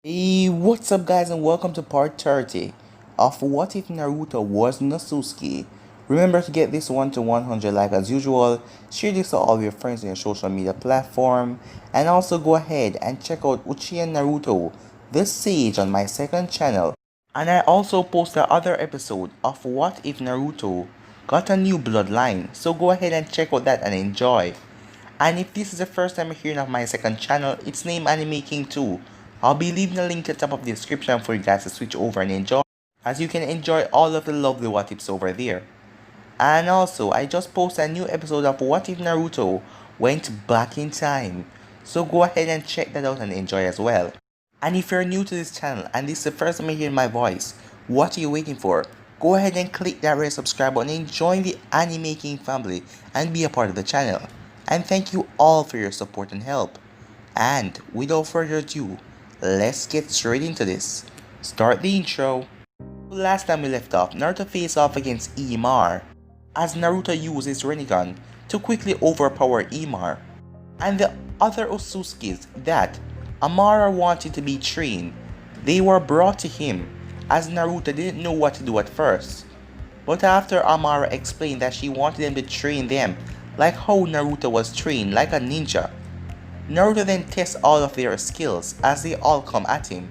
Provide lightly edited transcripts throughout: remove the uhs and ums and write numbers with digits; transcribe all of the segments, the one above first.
Hey, what's up guys and welcome to part 30 of What If Naruto Was Natsuki. Remember to get this one to 100 like as usual, share this to all your friends on your social media platform, and also go ahead and check out Uchiha Naruto, the Sage on my second channel. And I also post the other episode of What If Naruto got a new bloodline, so go ahead and check out that and enjoy. And if this is the first time you're hearing of my second channel, it's named Anime King 2. I'll be leaving a link at the top of the description for you guys to switch over and enjoy, as you can enjoy all of the lovely what ifs over there. And also, I just posted a new episode of What If Naruto Went Back in Time, so go ahead and check that out and enjoy as well. And if you're new to this channel and this is the first time you're hearing my voice, what are you waiting for? Go ahead and click that red subscribe button and join the Anime King family and be a part of the channel. And thank you all for your support and help. And without further ado, let's get straight into this. Start the intro. Last time we left off, Naruto faced off against Imar, as Naruto used his Rinnegan to quickly overpower Imar and the other Otsutsukis that Amara wanted to be trained. They were brought to him, as Naruto didn't know what to do at first. But after Amara explained that she wanted them to train them like how Naruto was trained like a ninja, Naruto then tests all of their skills as they all come at him.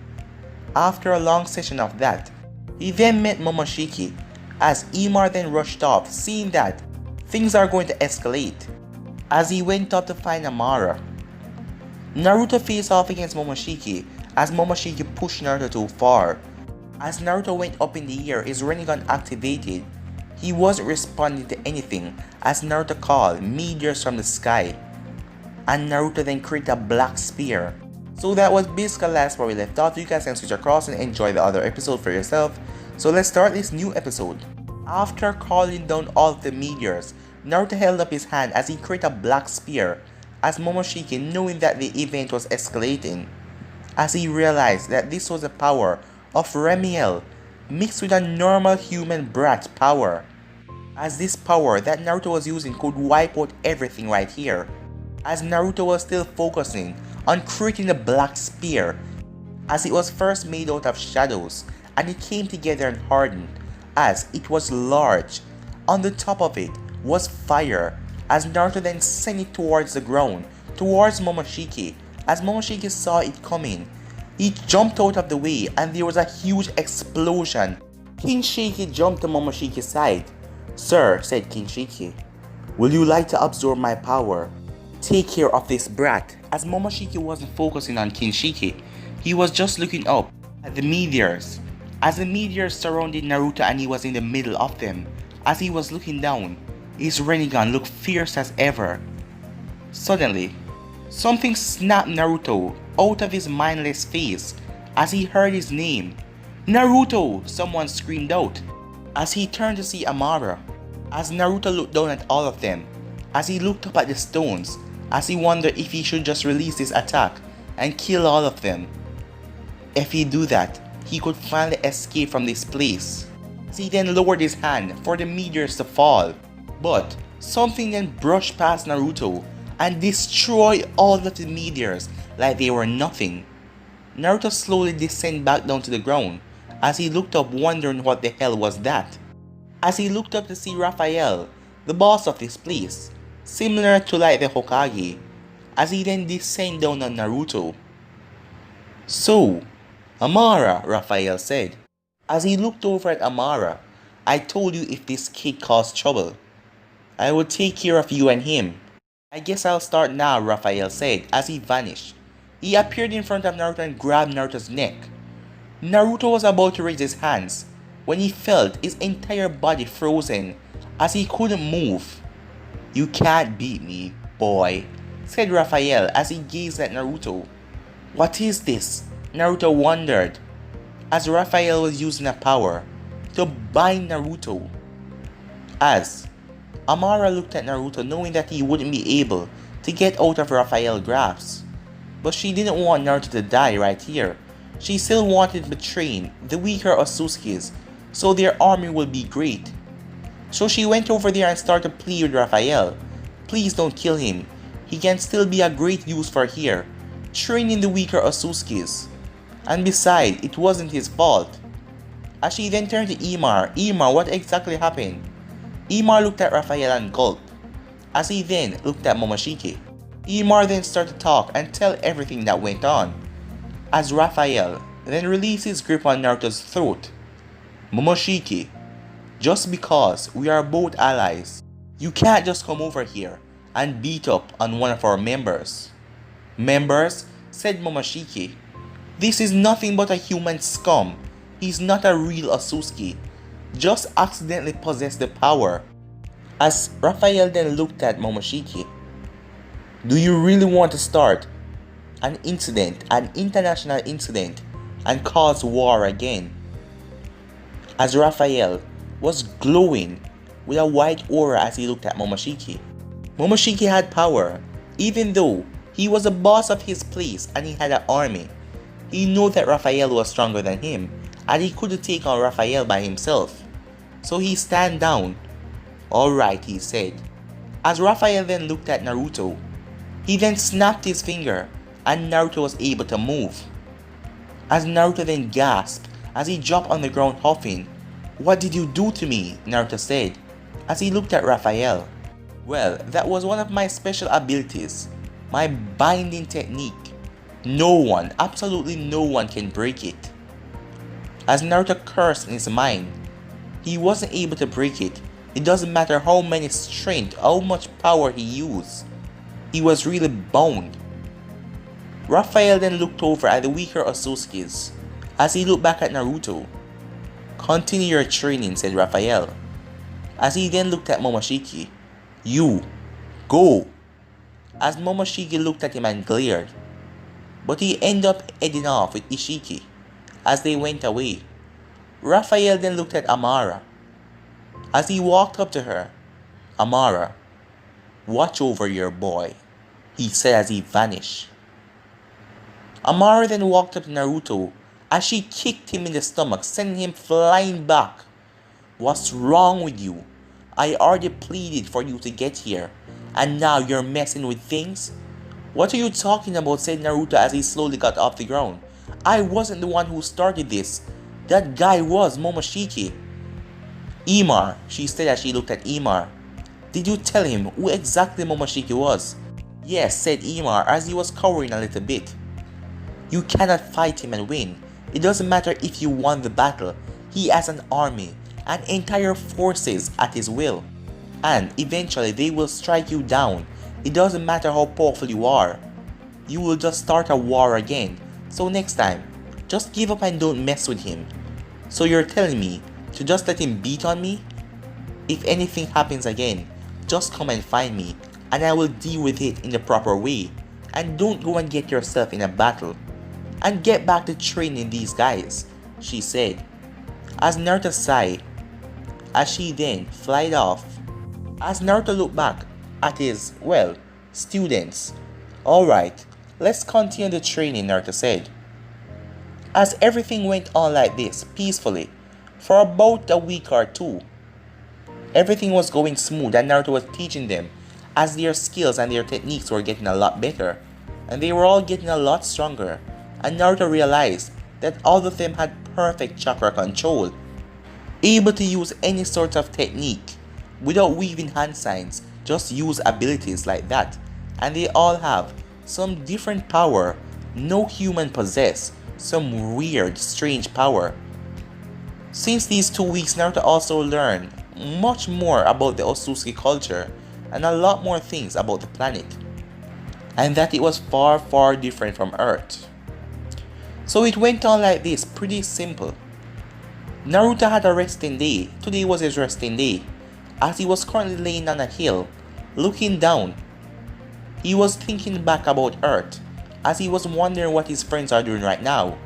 After a long session of that, he then met Momoshiki, as Imar then rushed off, seeing that things are going to escalate, as he went up to find Amara. Naruto faced off against Momoshiki, as Momoshiki pushed Naruto too far. As Naruto went up in the air, his Rinnegan activated. He wasn't responding to anything as Naruto called meteors from the sky, and Naruto then created a black spear. So that was basically the last where we left off. You guys can switch across and enjoy the other episode for yourself. So let's start this new episode. After calling down all of the meteors, Naruto held up his hand as he created a black spear, as Momoshiki, knowing that the event was escalating, as he realized that this was the power of Raphael mixed with a normal human brat power, as this power that Naruto was using could wipe out everything right here, as Naruto was still focusing on creating the black spear, as it was first made out of shadows and it came together and hardened, as it was large. On the top of it was fire, as Naruto then sent it towards the ground, towards Momoshiki. As Momoshiki saw it coming, he jumped out of the way and there was a huge explosion. King Shiki jumped to Momoshiki's side. "Sir," said King Shiki, "will you like to absorb my power? Take care of this brat." As Momoshiki wasn't focusing on King Shiki, he was just looking up at the meteors. As the meteors surrounded Naruto and he was in the middle of them, as he was looking down, his Rinnegan looked fierce as ever. Suddenly, something snapped Naruto out of his mindless face as he heard his name. "Naruto!" someone screamed out, as he turned to see Amara. As Naruto looked down at all of them, as he looked up at the stones, as he wondered if he should just release this attack and kill all of them. If he do that, he could finally escape from this place. As he then lowered his hand for the meteors to fall, but something then brushed past Naruto and destroyed all of the meteors like they were nothing. Naruto slowly descended back down to the ground as he looked up, wondering what the hell was that. As he looked up to see Raphael, the boss of this place, similar to like the Hokage, as he then descended down on Naruto. "So, Amara," Raphael said. As he looked over at Amara, "I told you if this kid caused trouble, I would take care of you and him." "I guess I'll start now," Raphael said as he vanished. He appeared in front of Naruto and grabbed Naruto's neck. Naruto was about to raise his hands when he felt his entire body frozen as he couldn't move. "You can't beat me, boy," said Raphael as he gazed at Naruto. "What is this?" Naruto wondered, as Raphael was using a power to bind Naruto. As Amara looked at Naruto, knowing that he wouldn't be able to get out of Raphael's grasp. But she didn't want Naruto to die right here. She still wanted to train the weaker Otsutsukis so their army would be great. So she went over there and started to plead with Raphael. "Please don't kill him. He can still be a great use for here, training the weaker Otsutsukis." And besides, it wasn't his fault. As she then turned to Imar, Imar, what exactly happened? Imar looked at Raphael and gulped, as he then looked at Momoshiki. Imar then started to talk and tell everything that went on, as Raphael then released his grip on Naruto's throat. Momoshiki, just because we are both allies, you can't just come over here and beat up on one of our members. Members, said Momoshiki. This is nothing but a human scum. He's not a real Otsutsuki. Just accidentally possessed the power. As Raphael then looked at Momoshiki. Do you really want to start an incident, an international incident, and cause war again? As Raphael was glowing with a white aura as he looked at Momoshiki. Momoshiki had power, even though he was the boss of his place and he had an army. He knew that Raphael was stronger than him and he couldn't take on Raphael by himself. So he stand down. Alright, he said. As Raphael then looked at Naruto, he then snapped his finger and Naruto was able to move. As Naruto then gasped as he dropped on the ground huffing. What did you do to me? Naruto said as he looked at Raphael. Well, that was one of my special abilities, my binding technique. No one, absolutely no one can break it. As Naruto cursed in his mind, he wasn't able to break it. It doesn't matter how many strength, how much power he used. He was really bound. Raphael then looked over at the weaker Otsutsukis as he looked back at Naruto. Continue your training, said Raphael. As he then looked at Momoshiki. You, go. As Momoshiki looked at him and glared. But he ended up heading off with Ishiki as they went away. Raphael then looked at Amara. As he walked up to her. Amara, watch over your boy, he said as he vanished. Amara then walked up to Naruto as she kicked him in the stomach, sending him flying back. What's wrong with you? I already pleaded for you to get here, and now you're messing with things? What are you talking about? Said Naruto as he slowly got off the ground. I wasn't the one who started this. That guy was Momoshiki. Imar, she said as she looked at Imar. Did you tell him who exactly Momoshiki was? Yes, said Imar as he was cowering a little bit. You cannot fight him and win. It doesn't matter if you won the battle. He has an army and entire forces at his will. And eventually they will strike you down. It doesn't matter how powerful you are. You will just start a war again. So next time, just give up and don't mess with him. So you're telling me to just let him beat on me? If anything happens again, just come and find me and I will deal with it in the proper way. And don't go and get yourself in a battle. And get back to training these guys, she said. As Naruto sighed, as she then flied off. As Naruto looked back at his, students. Alright, let's continue the training, Naruto said. As everything went on like this, peacefully, for about a week or two. Everything was going smooth and Naruto was teaching them as their skills and their techniques were getting a lot better. And they were all getting a lot stronger. And Naruto realized that all of them had perfect chakra control. Able to use any sort of technique without weaving hand signs, just use abilities like that. And they all have some different power no human possess, some weird, strange power. Since these 2 weeks, Naruto also learned much more about the Otsutsuki culture and a lot more things about the planet. And that it was far, far different from Earth. So it went on like this, pretty simple. Naruto had a resting day. Today was his resting day, as he was currently laying on a hill, looking down. He was thinking back about Earth, as he was wondering what his friends are doing right now.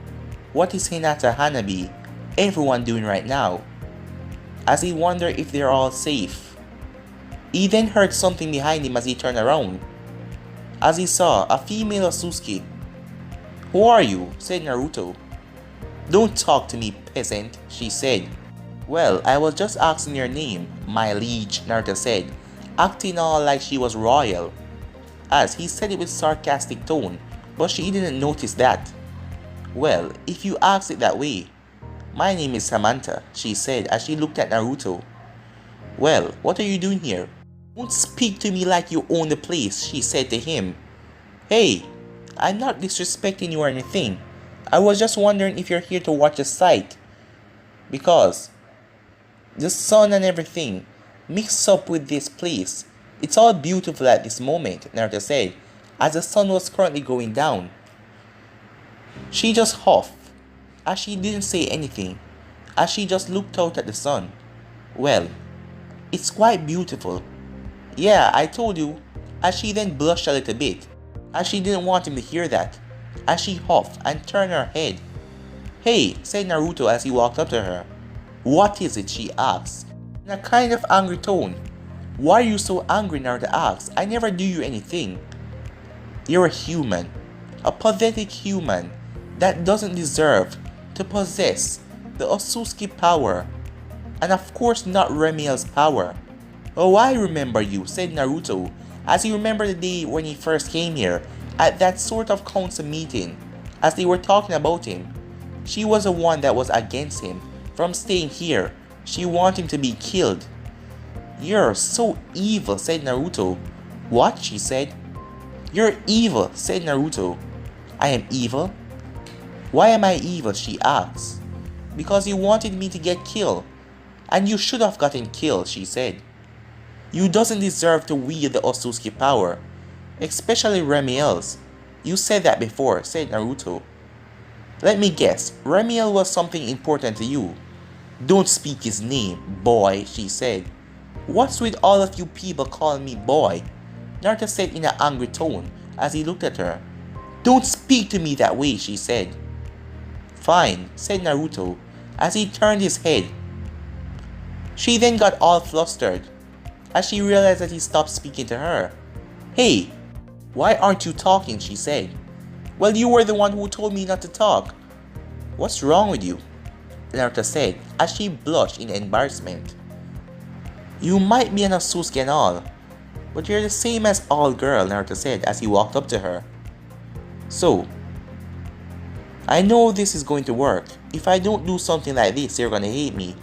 What is Hinata, Hanabi, everyone doing right now? As he wondered if they're all safe. He then heard something behind him as he turned around. As he saw a female Otsutsuki. Who are you? Said Naruto. Don't talk to me, peasant, she said. Well, I was just asking your name, my liege, Naruto said, acting all like she was royal. As he said it with sarcastic tone, but she didn't notice that. Well, if you ask it that way. My name is Samantha, she said as she looked at Naruto. Well, what are you doing here? Don't speak to me like you own the place, she said to him. Hey, I'm not disrespecting you or anything. I was just wondering if you're here to watch the sight. Because the sun and everything mixed up with this place. It's all beautiful at this moment, Naruto said, as the sun was currently going down. She just huffed, as she didn't say anything, as she just looked out at the sun. Well, it's quite beautiful. Yeah, I told you, as she then blushed a little bit, as she didn't want him to hear that, as she huffed and turned her head. Hey, said Naruto as he walked up to her. What is it? She asked, in a kind of angry tone. Why are you so angry? Naruto asked. I never do you anything. You're a human, a pathetic human that doesn't deserve to possess the Otsutsuki power, and of course not Raphael's power. Oh, I remember you, said Naruto, as he remembered the day when he first came here, at that sort of council meeting, as they were talking about him. She was the one that was against him from staying here. She wanted him to be killed. You're so evil, said Naruto. What? She said. You're evil, said Naruto. I am evil? Why am I evil? She asked. Because you wanted me to get killed. And you should have gotten killed, she said. You doesn't deserve to wield the Otsutsuki power, especially Raphael's. You said that before, said Naruto. Let me guess, Raphael was something important to you. Don't speak his name, boy, she said. What's with all of you people calling me boy? Naruto said in an angry tone as he looked at her. Don't speak to me that way, she said. Fine, said Naruto as he turned his head. She then got all flustered as she realized that he stopped speaking to her. Hey, why aren't you talking? She said. Well, you were the one who told me not to talk. What's wrong with you? Naruto said as she blushed in embarrassment. You might be an Otsutsuki and all, but you're the same as all girl, Naruto said as he walked up to her. So, I know this is going to work. If I don't do something like this, you're gonna hate me.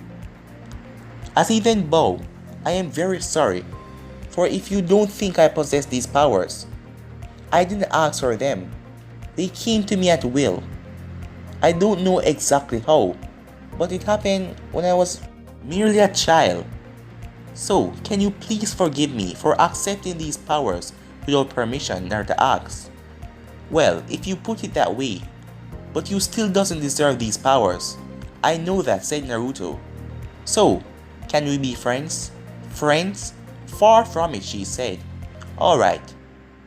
As he then bowed, I am very sorry, for if you don't think I possess these powers, I didn't ask for them. They came to me at will. I don't know exactly how, but it happened when I was merely a child. So, can you please forgive me for accepting these powers without permission? Naruto asked. Well, if you put it that way, but you still doesn't deserve these powers. I know that, said Naruto. So, can we be friends? Friends? Far from it, she said. Alright,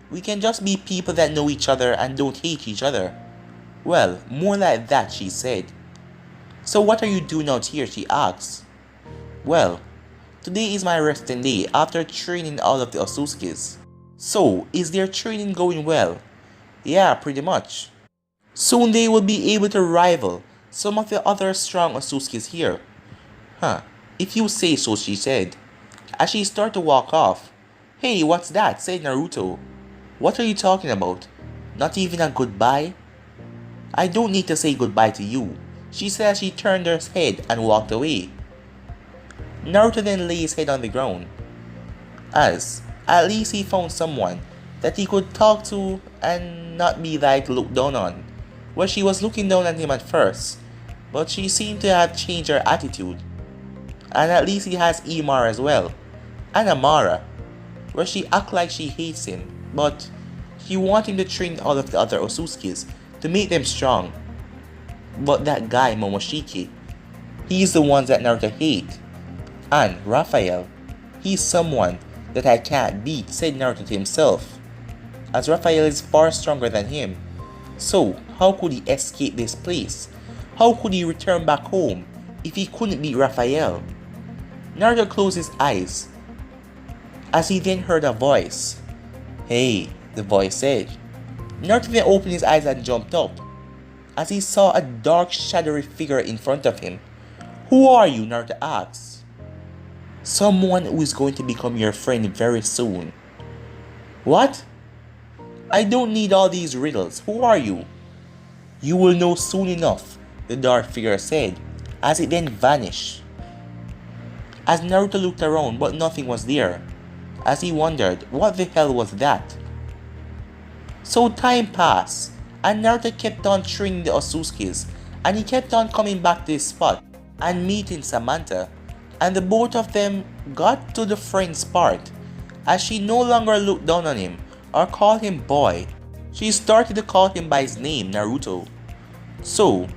we can just be people that know each other and don't hate each other. Well, more like that, she said. So what are you doing out here? She asked. Well, today is my resting day after training all of the Otsutsukis. So, is their training going well? Yeah, pretty much. Soon they will be able to rival some of the other strong Otsutsukis here. Huh, if you say so, she said, as she started to walk off. Hey, what's that? Said Naruto. What are you talking about? Not even a goodbye? I don't need to say goodbye to you, she said as she turned her head and walked away. Naruto then lay his head on the ground, as at least he found someone that he could talk to and not be like looked down on. Well, she was looking down at him at first, but she seemed to have changed her attitude. And at least he has Imara as well, and Amara, where she acts like she hates him, but she wants him to train all of the other Otsutsukis to make them strong. But that guy Momoshiki, he's the one that Naruto hates. And Raphael, he's someone that I can't beat, said Naruto to himself, as Raphael is far stronger than him. So, how could he escape this place? How could he return back home if he couldn't beat Raphael? Naruto closed his eyes, as he then heard a voice. Hey, the voice said. Naruto then opened his eyes and jumped up, as he saw a dark shadowy figure in front of him. Who are you? Naruto asked. Someone who is going to become your friend very soon. What? I don't need all these riddles. Who are you? You will know soon enough, the dark figure said, as it then vanished. As Naruto looked around, but nothing was there, as he wondered what the hell was that. So time passed, and Naruto kept on training the Otsutsukis, and he kept on coming back to his spot and meeting Samantha, and the both of them got to the friends part, as she no longer looked down on him or called him boy. She started to call him by his name, Naruto. So,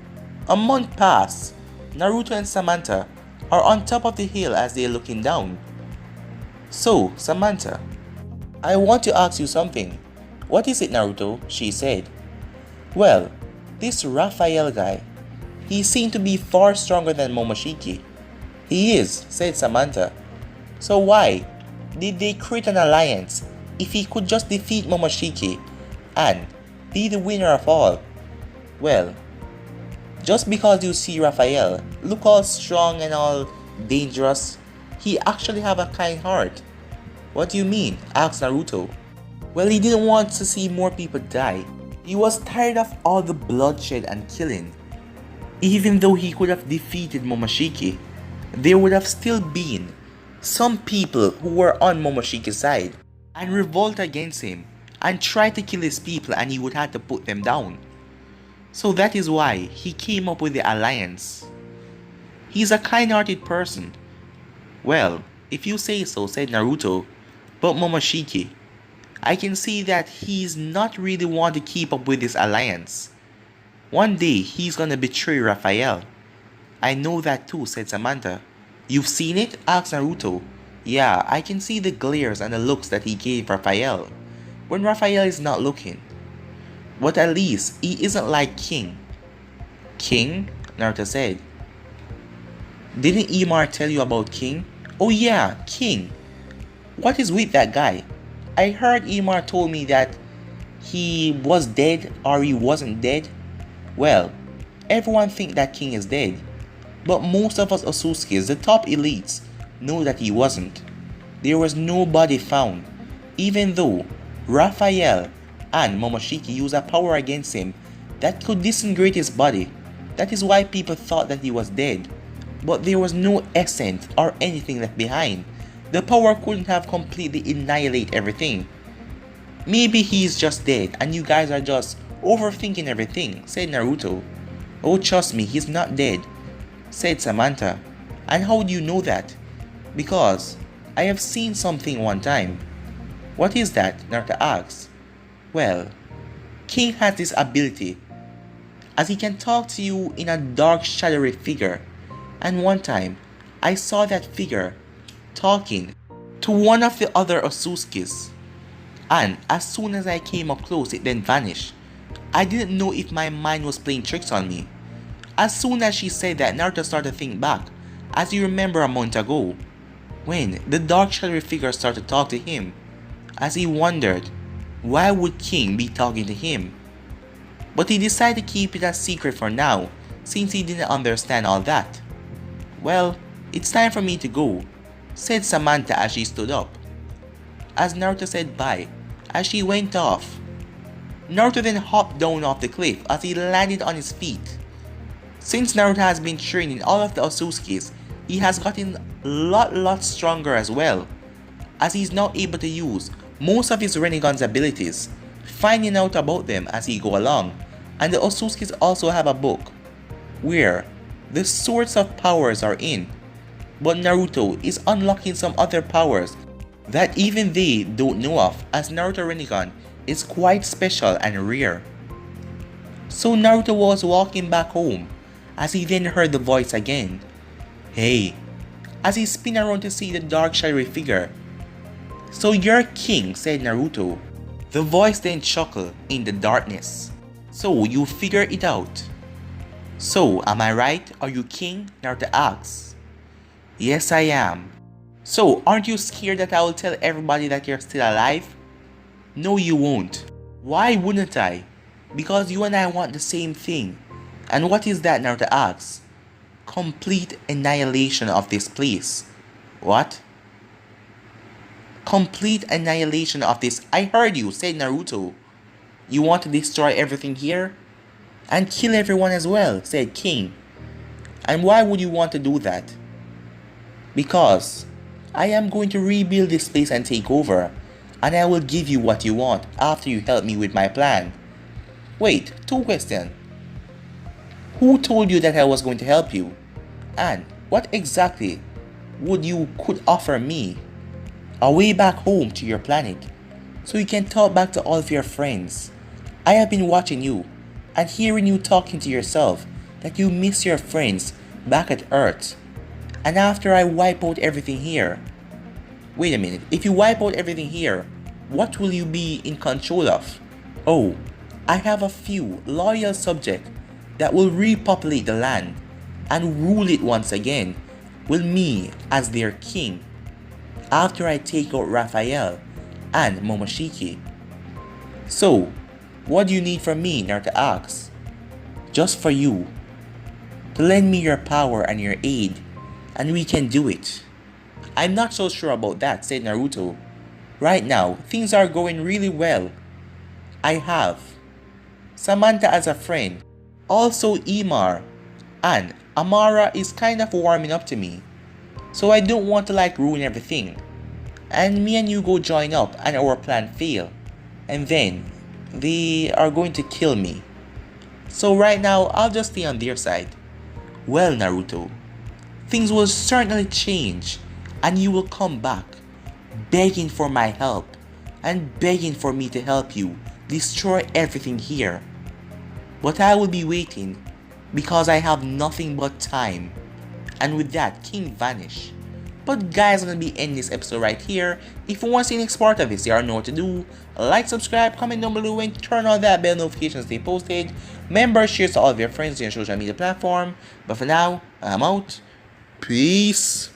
a month passed. Naruto and Samantha are on top of the hill as they are looking down. So, Samantha, I want to ask you something. What is it, Naruto? She said. Well, this Raphael guy, he seemed to be far stronger than Momoshiki. He is, said Samantha. So why did they create an alliance if he could just defeat Momoshiki and be the winner of all? Well, just because you see Raphael look all strong and all dangerous, he actually have a kind heart. What do you mean? Asked Naruto. Well, he didn't want to see more people die. He was tired of all the bloodshed and killing. Even though he could have defeated Momoshiki, there would have still been some people who were on Momoshiki's side and revolt against him and try to kill his people, and he would have to put them down. So that is why he came up with the alliance. He's a kind-hearted person. Well, if you say so, said Naruto. But Momoshiki, I can see that he's not really want to keep up with this alliance. One day he's gonna betray Raphael. I know that too, said Samantha. You've seen it? Asked Naruto. Yeah, I can see the glares and the looks that he gave Raphael when Raphael is not looking. But at least he isn't like King. King? Naruto said. Didn't Imar tell you about King? Oh yeah, King. What is with that guy? I heard Imar told me that he was dead or he wasn't dead. Well, everyone think that King is dead, but most of us Otsutsukis, the top elites, know that he wasn't. There was no body found, even though Raphael and Momoshiki used a power against him that could disintegrate his body. That is why people thought that he was dead, but there was no essence or anything left behind. The power couldn't have completely annihilated everything. Maybe he's just dead and you guys are just overthinking everything, said Naruto. Oh, trust me, he's not dead, said Samantha. And how do you know that? Because I have seen something one time. What is that? Naruto asked. Well, King has this ability, as he can talk to you in a dark shadowy figure. And one time, I saw that figure talking to one of the other Otsutsukis. And as soon as I came up close, it then vanished. I didn't know if my mind was playing tricks on me. As soon as she said that, Naruto started to think back, as you remember a month ago, when the dark shadowy figure started to talk to him, as he wondered, why would King be talking to him? But he decided to keep it a secret for now, since he didn't understand all that. Well, it's time for me to go, said Samantha as she stood up. As Naruto said bye, as she went off, Naruto then hopped down off the cliff as he landed on his feet. Since Naruto has been training all of the Otsutsukis, he has gotten a lot stronger as well, as he's now able to use most of his Rinnegan's abilities, finding out about them as he go along. And the Otsutsukis also have a book where the sorts of powers are in, but Naruto is unlocking some other powers that even they don't know of, as Naruto Rinnegan is quite special and rare. So Naruto was walking back home as he then heard the voice again. Hey, as he spun around to see the dark shadowy figure. So you're King, said Naruto. The voice then chuckled in the darkness. So you figured it out. So am I right? Are you King? Naruto asks. Yes, I am. So aren't you scared that I will tell everybody that you're still alive? No, you won't. Why wouldn't I? Because you and I want the same thing. And what is that? Naruto asks. Complete annihilation of this place. What? Complete annihilation of this. I heard you, said Naruto. You want to destroy everything here? and kill everyone as well, said King. And why would you want to do that? Because I am going to rebuild this place and take over, and I will give you what you want after you help me with my plan. Wait, two questions. Who told you that I was going to help you? And what exactly would you could offer me? A way back home to your planet, so you can talk back to all of your friends. I have been watching you and hearing you talking to yourself that you miss your friends back at Earth. And after I wipe out everything here, wait a minute, if you wipe out everything here, what will you be in control of? Oh, I have a few loyal subjects that will repopulate the land and rule it once again with me as their king. After I take out Raphael and Momoshiki. So, what do you need from me? Naruto asks. Just for you to lend me your power and your aid, and we can do it. I'm not so sure about that, said Naruto. Right now, things are going really well. I have Samantha as a friend, also Imar, and Amara is kind of warming up to me. So I don't want to ruin everything. And me and you go join up and our plan fail. And then they are going to kill me. So right now I'll just stay on their side. Well, Naruto, things will certainly change and you will come back begging for my help and begging for me to help you destroy everything here. But I will be waiting because I have nothing but time. And with that, King vanished. But guys, I'm gonna be ending this episode right here. If you want to see the next part of this, you already know what to do. Like, subscribe, comment down below, and turn on that bell notification to stay posted. Remember, share to all of your friends on your social media platform. But for now, I'm out. Peace.